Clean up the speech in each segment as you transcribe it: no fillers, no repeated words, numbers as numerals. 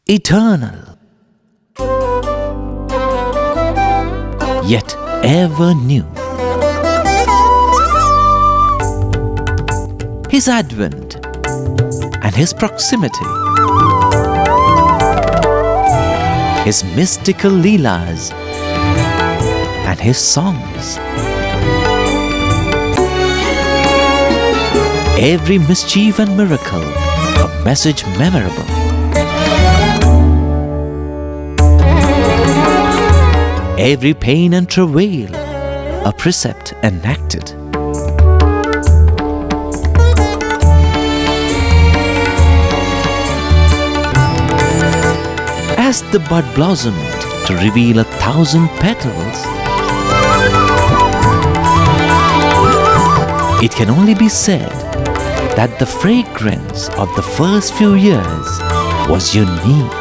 eternal, yet ever new. His advent and His proximity, His mystical leelas and His songs, every mischief and miracle a message memorable. Every pain and travail a precept enacted. As the bud blossomed to reveal 1,000 petals, it can only be said that the fragrance of the first few years was unique.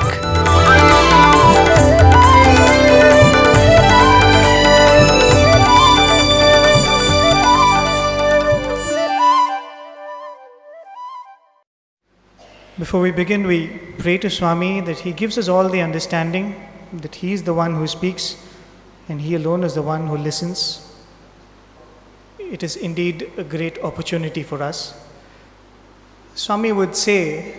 Before we begin, we pray to Swami that he gives us all the understanding, that he is the one who speaks and he alone is the one who listens. It is indeed a great opportunity for us. Swami would say,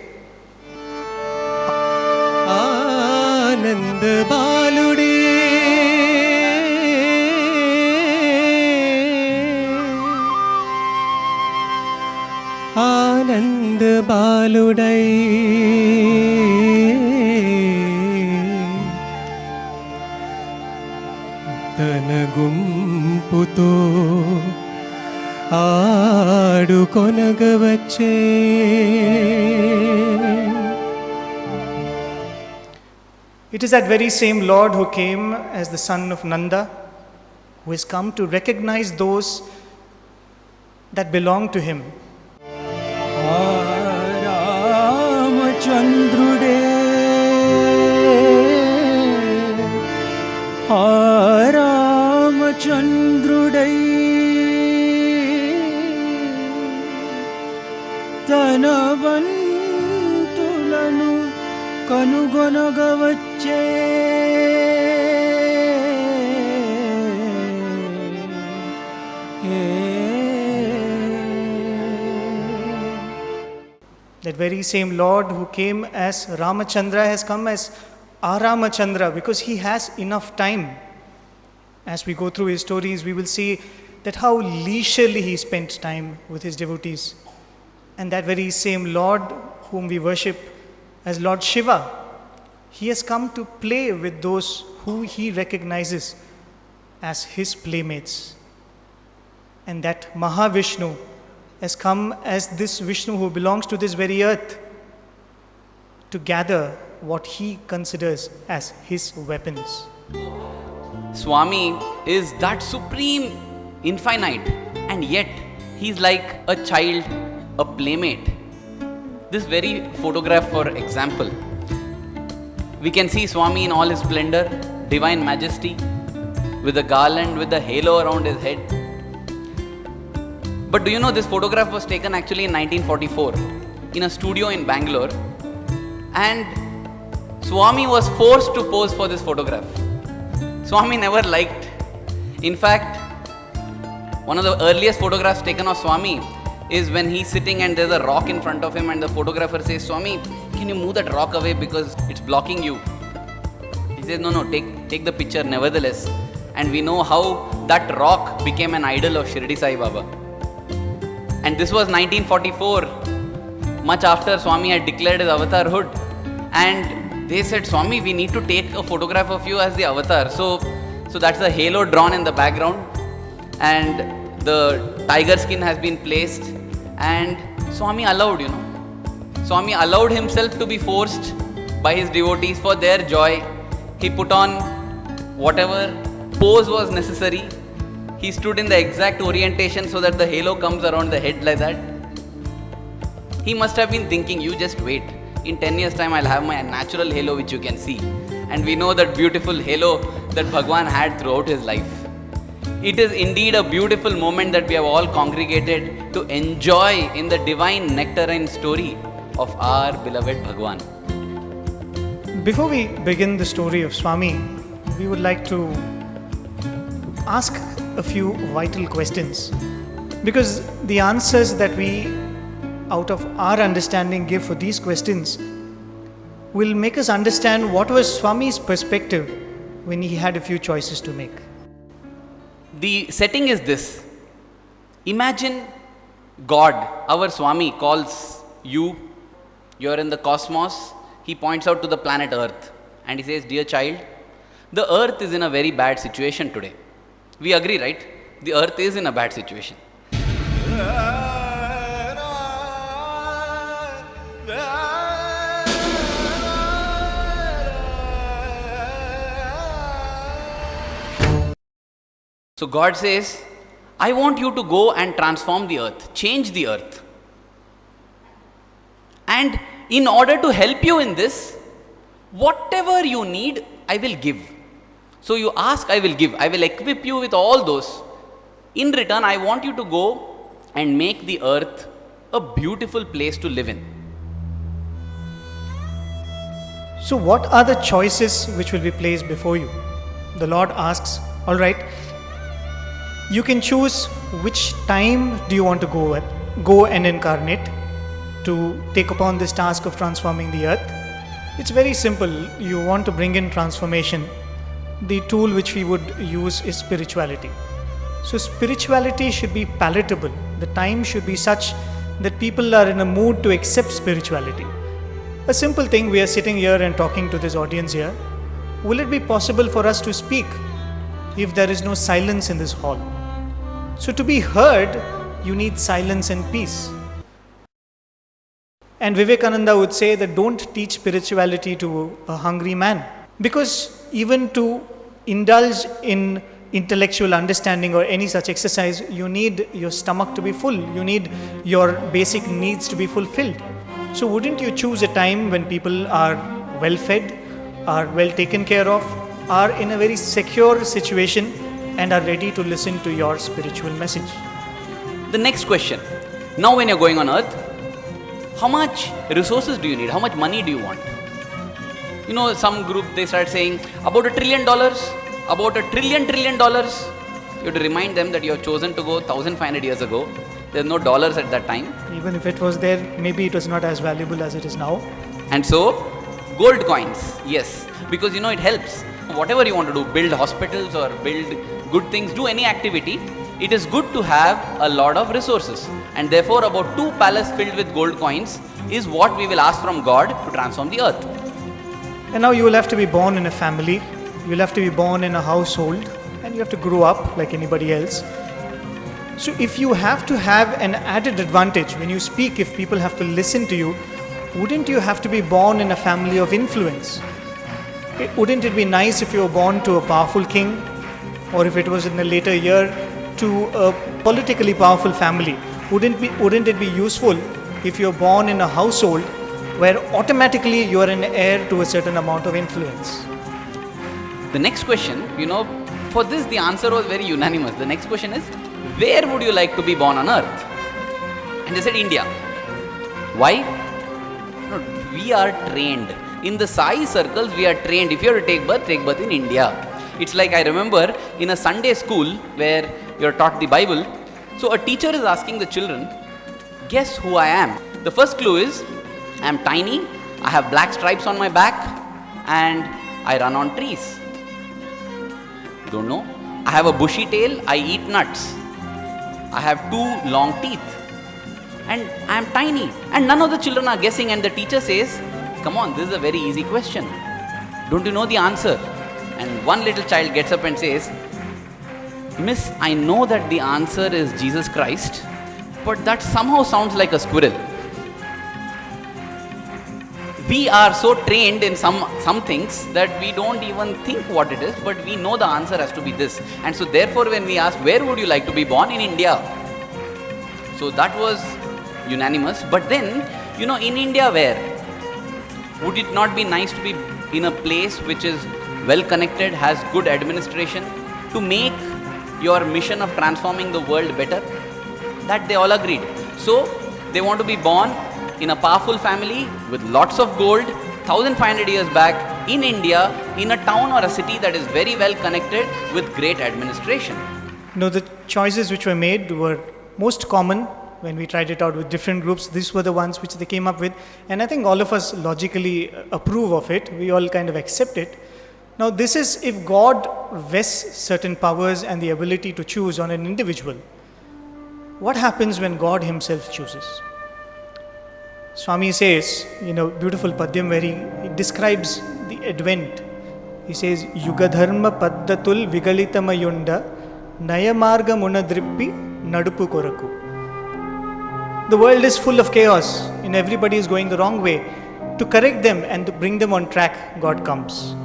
Anand Balude, Anand Baludai, Tanagumputo Aadukonagavache. it is that very same Lord who came as the son of Nanda, who has come to recognize those that belong to him. Ramachandrude, Ramachandrudai, Tanavantulanu kanugonagavache. That very same Lord who came as Ramachandra has come as Aramachandra because he has enough time. As we go through his stories, we will see that how leisurely he spent time with his devotees. And that very same Lord whom we worship as Lord Shiva, he has come to play with those who he recognizes as his playmates. And that Mahavishnu has come as this Vishnu who belongs to this very earth to gather what he considers as his weapons. Swami is that supreme infinite, and yet he's like a child, a playmate. This very photograph, for example, we can see Swami in all his splendor, divine majesty, with a garland, with a halo around his head. But do you know this photograph was taken actually in 1944 in a studio in Bangalore, and Swami was forced to pose for this photograph. Swami never liked. In fact, one of the earliest photographs taken of Swami is when he's sitting and there's a rock in front of him and the photographer says, Swami, can you move that rock away because it's blocking you? He says, no, take the picture nevertheless. And we know how that rock became an idol of Shirdi Sai Baba. And this was 1944, much after Swami had declared his avatarhood. And they said, Swami, we need to take a photograph of you as the avatar. So that's the halo drawn in the background. And the tiger skin has been placed. And Swami allowed, Swami allowed himself to be forced by his devotees for their joy. He put on whatever pose was necessary. He stood in the exact orientation so that the halo comes around the head like that. He must have been thinking, you just wait. In 10 years time, I'll have my natural halo which you can see. And we know that beautiful halo that Bhagwan had throughout his life. It is indeed a beautiful moment that we have all congregated to enjoy in the divine nectarine story of our beloved Bhagwan. Before we begin the story of Swami, we would like to ask a few vital questions, because the answers that we, out of our understanding, give for these questions will make us understand what was Swami's perspective when he had a few choices to make. The setting is this. Imagine God, our Swami, calls you, you're in the cosmos, he points out to the planet Earth and he says, "Dear child, the Earth is in a very bad situation today." We agree, right? The Earth is in a bad situation. So God says, "I want you to go and transform the earth, change the earth. And in order to help you in this, whatever you need, I will give. So you ask, I will give. I will equip you with all those. In return, I want you to go and make the earth a beautiful place to live in." So what are the choices which will be placed before you? The Lord asks, all right, you can choose which time do you want to go and incarnate to take upon this task of transforming the earth. It's very simple. You want to bring in transformation. The tool which we would use is spirituality. So spirituality should be palatable. The time should be such that people are in a mood to accept spirituality. A simple thing, we are sitting here and talking to this audience here. Will it be possible for us to speak if there is no silence in this hall? So to be heard, you need silence and peace. And Vivekananda would say that don't teach spirituality to a hungry man, because even to indulge in intellectual understanding or any such exercise, you need your stomach to be full. You need your basic needs to be fulfilled. So wouldn't you choose a time when people are well fed, are well taken care of, are in a very secure situation and are ready to listen to your spiritual message? The next question. Now when you're going on earth, how much resources do you need? How much money do you want? You know, some group, they start saying about $1 trillion, about $1 trillion. You have to remind them that you have chosen to go 1,500 years ago. There's no dollars at that time. Even if it was there, maybe it was not as valuable as it is now. And so, gold coins, yes, because it helps. Whatever you want to do, build hospitals or build good things, do any activity, it is good to have a lot of resources. And therefore, about 2 palaces filled with gold coins is what we will ask from God to transform the earth. And now you will have to be born in a family, you will have to be born in a household, and you have to grow up like anybody else. So if you have to have an added advantage when you speak, if people have to listen to you, wouldn't you have to be born in a family of influence? Wouldn't it be nice if you were born to a powerful king, or if it was in a later year to a politically powerful family? Wouldn't it be useful if you're born in a household where automatically you are an heir to a certain amount of influence? The next question, for this the answer was very unanimous. The next question is, where would you like to be born on earth? And they said India. Why? No, we are trained. In the Sai circles, we are trained. If you have to take birth in India. It's like, I remember in a Sunday school where you are taught the Bible. So a teacher is asking the children, guess who I am? The first clue is, I am tiny, I have black stripes on my back, and I run on trees. Don't know. I have a bushy tail, I eat nuts. I have 2 long teeth. And I am tiny. And none of the children are guessing, and the teacher says, come on, this is a very easy question. Don't you know the answer? And one little child gets up and says, Miss, I know that the answer is Jesus Christ, but that somehow sounds like a squirrel. We are so trained in some things that we don't even think what it is, but we know the answer has to be this. And so therefore when we asked, where would you like to be born? In India. So that was unanimous. But then, in India where? Would it not be nice to be in a place which is well connected, has good administration, to make your mission of transforming the world better? That they all agreed. So they want to be born in a powerful family with lots of gold, 1,500 years back, in India, in a town or a city that is very well connected with great administration. The choices which were made were most common when we tried it out with different groups. These were the ones which they came up with, and I think all of us logically approve of it. We all kind of accept it. Now, this is if God vests certain powers and the ability to choose on an individual. What happens when God himself chooses? Swami says, beautiful padyam where he describes the advent. He says, Yugadharma paddatul vigalitamayunda nayamarga munadrippi nadupu koraku. The world is full of chaos and everybody is going the wrong way. To correct them and to bring them on track, God comes.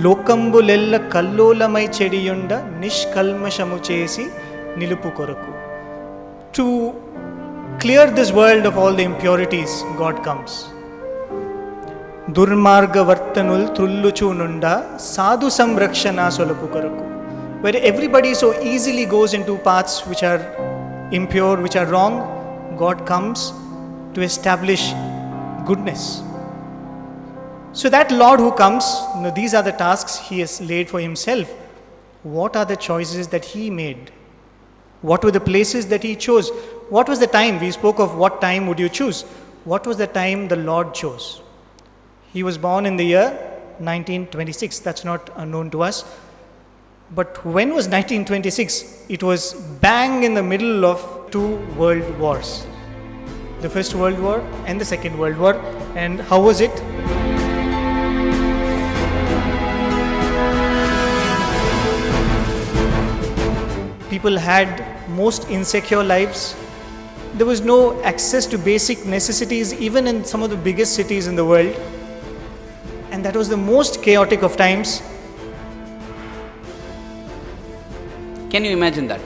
Lokambulella kallolamai chediyunda nishkalmashamu chesi nilupu koraku. To clear this world of all the impurities, God comes. Durmarga vartanul trulluchununda sadhu samrakshana solapu koraku. Where everybody so easily goes into paths which are impure, which are wrong, God comes to establish goodness. So that Lord who comes, these are the tasks he has laid for himself. What are the choices that he made? What were the places that he chose? What was the time? We spoke of what time would you choose. What was the time the Lord chose? He was born in the year 1926. That's not unknown to us. But when was 1926? It was bang in the middle of two world wars. The First World War and the Second World War. And how was it? People had most insecure lives. There was no access to basic necessities even in some of the biggest cities in the world. And that was the most chaotic of times. Can you imagine that?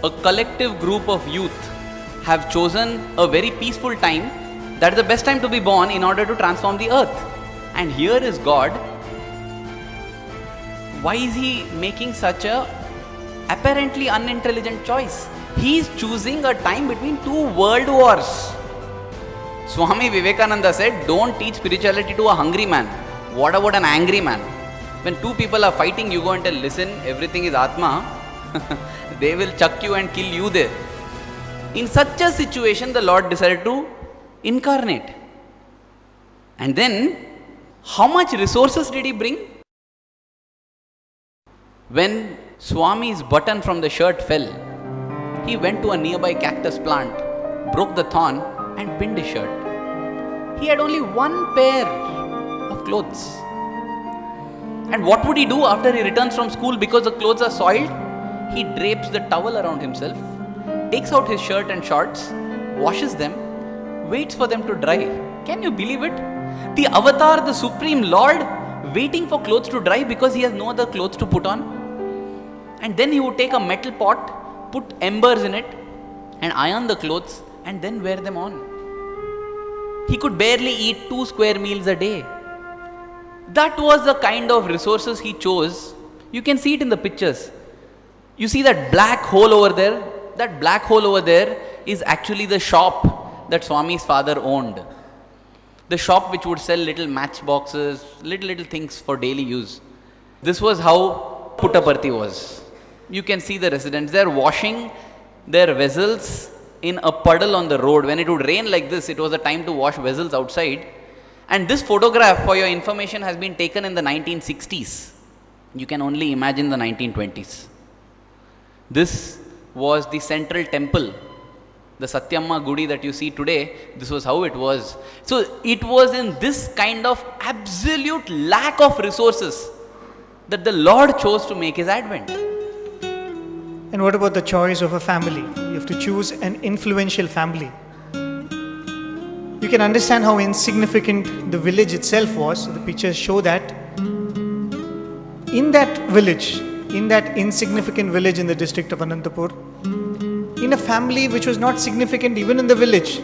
A collective group of youth have chosen a very peaceful time, that is the best time to be born in order to transform the earth. And here is God. Why is he making such a apparently unintelligent choice? He is choosing a time between two world wars. Swami Vivekananda said, don't teach spirituality to a hungry man. What about an angry man? When two people are fighting, you go and tell, listen, everything is Atma. They will chuck you and kill you there. In such a situation, the Lord decided to incarnate. And then, how much resources did he bring? When Swami's button from the shirt fell, he went to a nearby cactus plant, broke the thorn and pinned his shirt. He had only one pair of clothes. And what would he do after he returns from school because the clothes are soiled? He drapes the towel around himself, takes out his shirt and shorts, washes them, waits for them to dry. Can you believe it? The avatar, the Supreme Lord, waiting for clothes to dry because he has no other clothes to put on. And then he would take a metal pot, put embers in it, and iron the clothes and then wear them on. He could barely eat 2 square meals a day. That was the kind of resources he chose. You can see it in the pictures. You see that black hole over there? That black hole over there is actually the shop that Swami's father owned. The shop which would sell little matchboxes, little things for daily use. This was how Puttaparthi was. You can see the residents. They are washing their vessels in a puddle on the road. When it would rain like this, it was a time to wash vessels outside. And this photograph, for your information, has been taken in the 1960s. You can only imagine the 1920s. This was the central temple, the Satyamma Gudi that you see today. This was how it was. So it was in this kind of absolute lack of resources that the Lord chose to make his advent. And what about the choice of a family? You have to choose an influential family. You can understand how insignificant the village itself was. The pictures show that. In that village, in that insignificant village in the district of Anantapur, in a family which was not significant even in the village,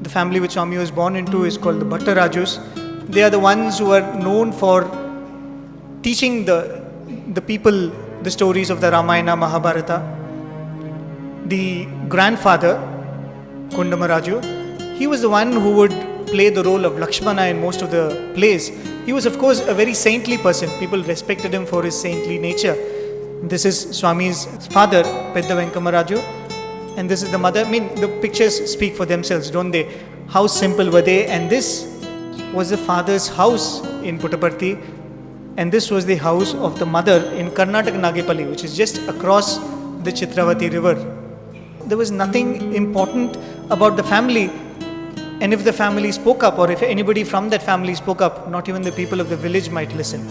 the family which Swami was born into is called the Bhattarajus. They are the ones who are known for teaching the people the stories of the Ramayana, Mahabharata. The grandfather, Kundamaraju, he was the one who would play the role of Lakshmana in most of the plays. He was, of course, a very saintly person. People respected him for his saintly nature. This is Swami's father, Pedda Venkamaraju, and this is the mother. I mean, the pictures speak for themselves, don't they? How simple were they? And this was the father's house in Puttaparthi, and this was the house of the mother in Karnataka Nagapalli, which is just across the Chitravati river. There was nothing important about the family, and if the family spoke up, or if anybody from that family spoke up, not even the people of the village might listen.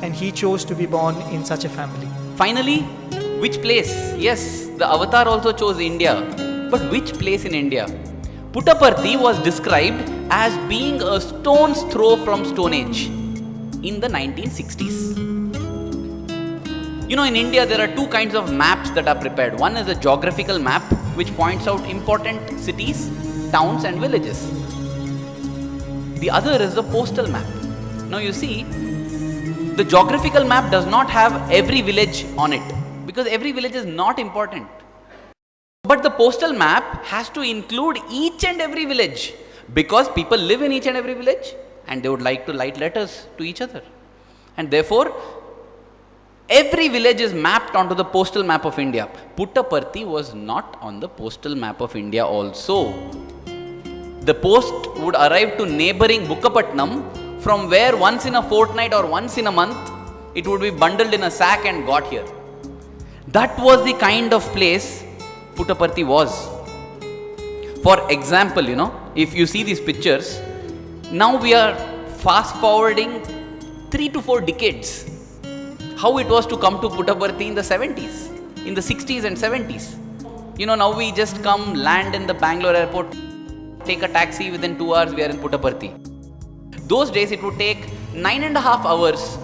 And he chose to be born in such a family. Finally, which place? Yes, the avatar also chose India. But which place in India? Puttaparthi was described as being a stone's throw from Stone Age in the 1960s. You know, in India there are two kinds of maps that are prepared. One is a geographical map which points out important cities, towns and villages. The other is the postal map. Now you see, the geographical map does not have every village on it because every village is not important. But the postal map has to include each and every village because people live in each and every village and they would like to write letters to each other. And therefore, every village is mapped onto the postal map of India. Puttaparthi was not on the postal map of India also. The post would arrive to neighboring Bukkapatnam, from where once in a fortnight or once in a month, it would be bundled in a sack and got here. That was the kind of place Puttaparthi was. For example, you know, if you see these pictures, now we are fast forwarding 3 to 4 decades. How it was to come to Puttaparthi in the 70s, in the 60s and 70s. You know, now we just come, land in the Bangalore airport, take a taxi, within 2 hours we are in Puttaparthi. Those days it would take 9.5 hours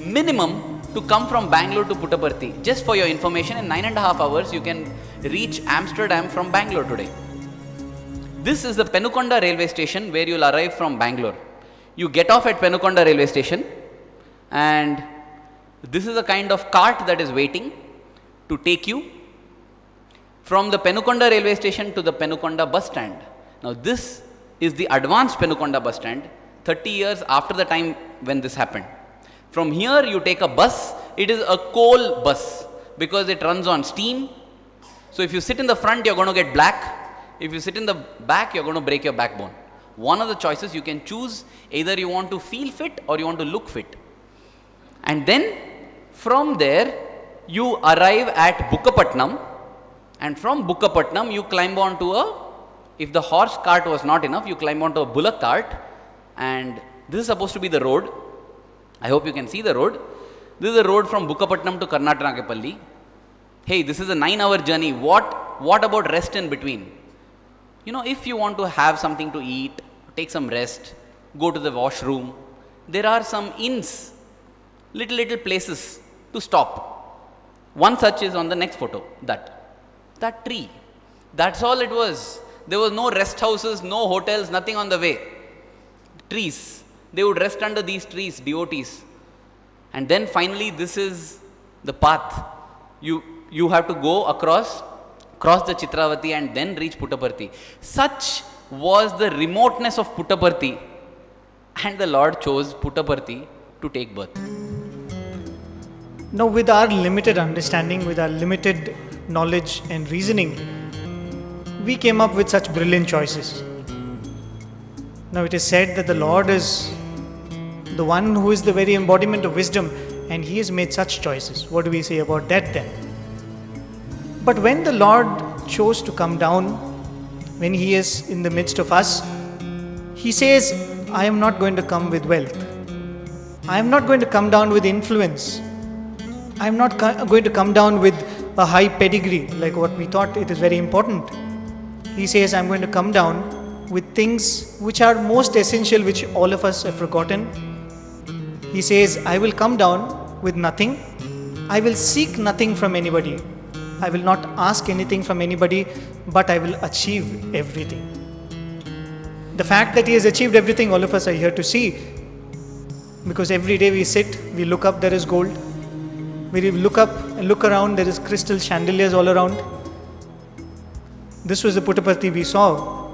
minimum to come from Bangalore to Puttaparthi. Just for your information, in 9.5 hours you can reach Amsterdam from Bangalore today. This is the Penukonda railway station where you will arrive from Bangalore. You get off at Penukonda railway station and this is a kind of cart that is waiting to take you from the Penukonda railway station to the Penukonda bus stand. Now this is the advanced Penukonda bus stand, 30 years after the time when this happened. From here you take a bus. It is a coal bus because it runs on steam. So if you sit in the front, you're going to get black. If you sit in the back, you're going to break your backbone. One of the choices you can choose, either you want to feel fit or you want to look fit. And then from there you arrive at Bukkapatnam, and from Bukkapatnam you climb onto if the horse cart was not enough, you climb onto a bullock cart, and this is supposed to be the road. I hope you can see the road. This is the road from Bukkapatnam to Karnataka Nagapalli. Hey, this is a 9-hour journey. What about rest in between? You know, if you want to have something to eat, take some rest, go to the washroom, there are some inns, little places to stop. One such is on the next photo, that tree. That's all it was. There was no rest houses, no hotels, nothing on the way. Trees. They would rest under these trees, devotees. And then finally this is the path. You have to go cross the Chitravati and then reach Puttaparthi. Such was the remoteness of Puttaparthi, and the Lord chose Puttaparthi to take birth. Now, with our limited understanding, with our limited knowledge and reasoning, we came up with such brilliant choices. Now, it is said that the Lord is the one who is the very embodiment of wisdom, and He has made such choices. What do we say about that then? But when the Lord chose to come down, when He is in the midst of us, He says, I am not going to come with wealth. I am not going to come down with influence. I am not going to come down with a high pedigree, like what we thought it is very important. He says, I am going to come down with things which are most essential, which all of us have forgotten. He says, I will come down with nothing. I will seek nothing from anybody. I will not ask anything from anybody, but I will achieve everything. The fact that He has achieved everything, all of us are here to see. Because every day we sit, we look up, there is gold. We look up and look around, there is crystal chandeliers all around. This was the Puttaparthi we saw.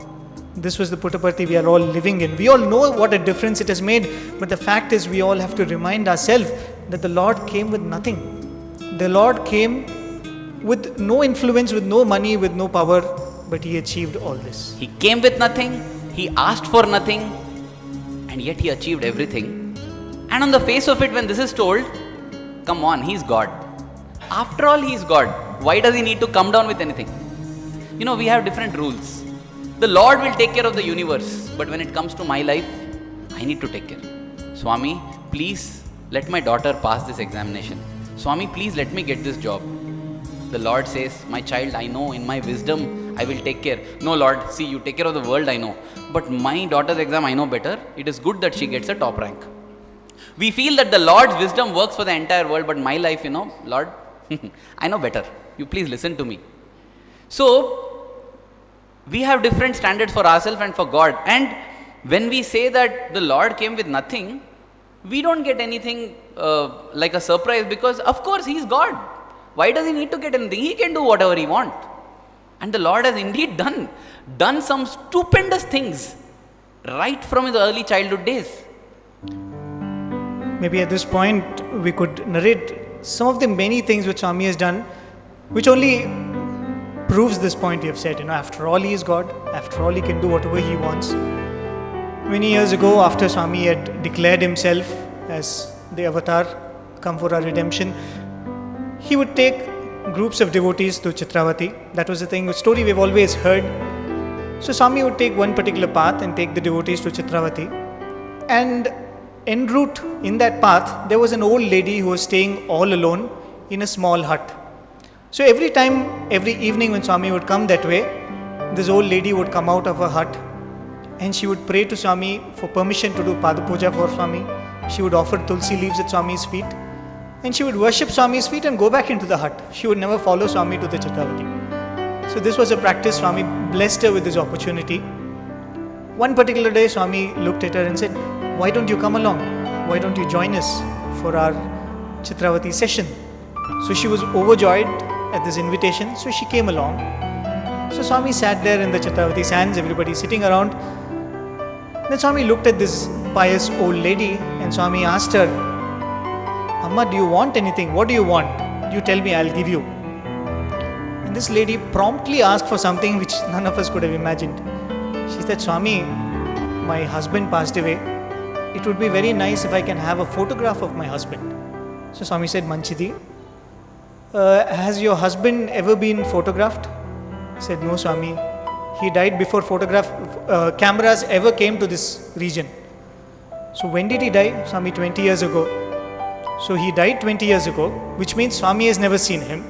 This was the Puttaparthi we are all living in. We all know what a difference it has made, but the fact is we all have to remind ourselves that the Lord came with nothing. The Lord came with no influence, with no money, with no power, but He achieved all this. He came with nothing, He asked for nothing, and yet He achieved everything. And on the face of it, when this is told, come on, He's God. After all, He's God. Why does He need to come down with anything? You know, we have different rules. The Lord will take care of the universe, but when it comes to my life, I need to take care. Swami, please let my daughter pass this examination. Swami, please let me get this job. The Lord says, my child, I know in my wisdom, I will take care. No, Lord, see, you take care of the world, I know. But my daughter's exam, I know better. It is good that she gets a top rank. We feel that the Lord's wisdom works for the entire world, but my life, Lord, I know better. You please listen to me. So, we have different standards for ourselves and for God. And when we say that the Lord came with nothing, we don't get anything like a surprise, because of course He is God. Why does He need to get anything? He can do whatever He wants. And the Lord has indeed done some stupendous things right from His early childhood days. Maybe at this point we could narrate some of the many things which Swami has done, which only proves this point you have said. After all, He is God. After all, He can do whatever He wants. Many years ago, after Swami had declared Himself as the avatar come for our redemption, He would take groups of devotees to Chitravati. That was the thing, a story we've always heard. So Swami would take one particular path and take the devotees to Chitravati. And en route in that path, there was an old lady who was staying all alone in a small hut. So every evening when Swami would come that way, this old lady would come out of her hut and she would pray to Swami for permission to do Pada Puja for Swami. She would offer tulsi leaves at Swami's feet and she would worship Swami's feet and go back into the hut. She would never follow Swami to the Chitravati. So this was a practice. Swami blessed her with this opportunity. One particular day, Swami looked at her and said, why don't you come along? Why don't you join us for our Chitravati session? So she was overjoyed at this invitation, so she came along. So Swami sat there in the Chitravati sands, everybody sitting around. Then Swami looked at this pious old lady and Swami asked her, Amma, do you want anything? What do you want? You tell me, I'll give you. And this lady promptly asked for something which none of us could have imagined. She said, Swami, my husband passed away. It would be very nice if I can have a photograph of my husband. So Swami said, Manchidi, has your husband ever been photographed? He said, no, Swami. He died before cameras ever came to this region. So when did he die? Swami, 20 years ago. So he died 20 years ago, which means Swami has never seen him.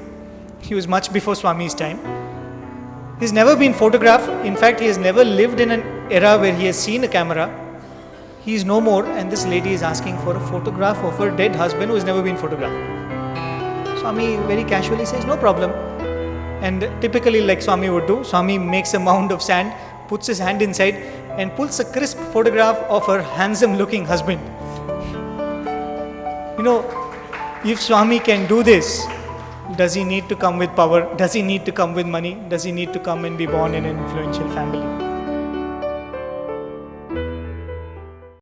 He was much before Swami's time. He's never been photographed. In fact, he has never lived in an era where he has seen a camera. He is no more, and this lady is asking for a photograph of her dead husband who has never been photographed. Swami very casually says, no problem. And typically, like Swami would do, Swami makes a mound of sand, puts his hand inside and pulls a crisp photograph of her handsome looking husband. If Swami can do this, does he need to come with power? Does he need to come with money? Does he need to come and be born in an influential family?